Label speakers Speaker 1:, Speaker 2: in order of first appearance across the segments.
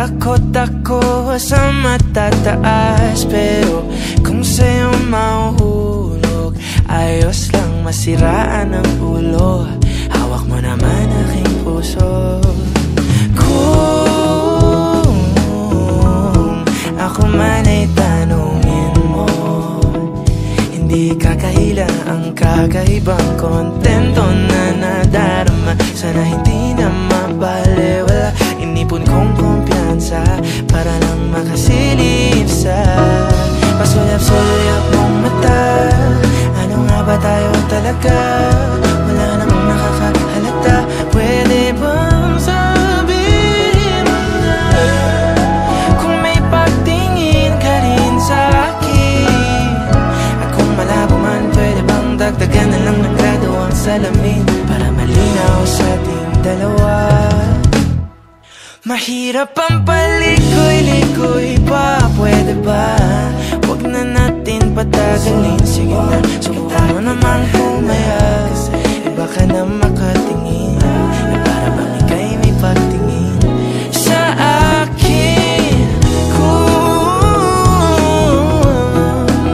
Speaker 1: Takot ako sa matataas, pero kung sa'yo mahuhulog, ayos lang masiraan ang ulo. Hawak mo naman aking puso. Kung ako man ay tanungin mo, hindi kakahila ang kakaibang kontento na nadarama. Sana hindi na mabaliwala, inipon kong kumpiyansa para lang makasilip sa pasulap-sulap mong mata. Ano nga ba tayo talaga? Wala namang nakakahalata. Pwede bang sabihin mo na kung may pagtingin ka rin sa akin? At kung malabo man, pwede bang dagdagan na lang ng grado ang salamin para malinaw sa ating dalawa? Mahirap ang palikoy-likoy pa, pwede ba? Huwag na natin patagalin. Sige na, subukan mo naman pumaya. Iba ka na makatingin, na para bang ika'y may pagtingin sa akin. Kung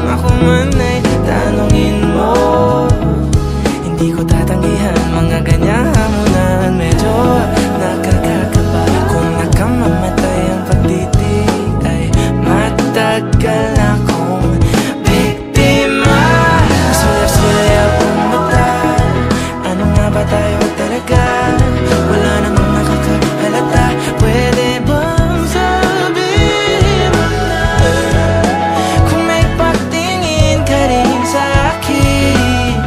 Speaker 1: ako man ay tanungin mo, hindi ko tatanggihan mga ganyang hamunan. Medyo nakakakaba. Kung nakamamatay ang pagtitig, ay matagal akong biktima. Sulap-sulap ang mata. Ano nga ba tayo talaga? Wala namang nakakahalata. Pwede bang sabihin mo na kung may pagtingin ka rin sa akin?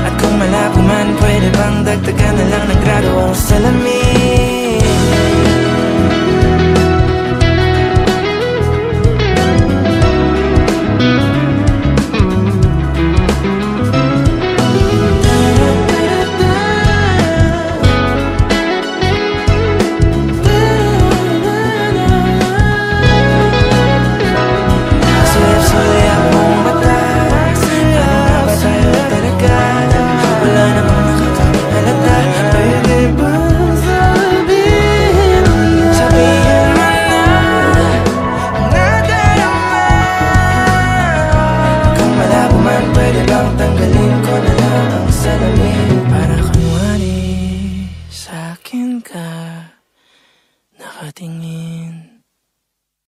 Speaker 1: At kung malabo man, pwede bang dagdagan na lang ng grado ang salamin? Tanggalin ko na lang ang salamin para kunwari sa'kin ka nakatingin.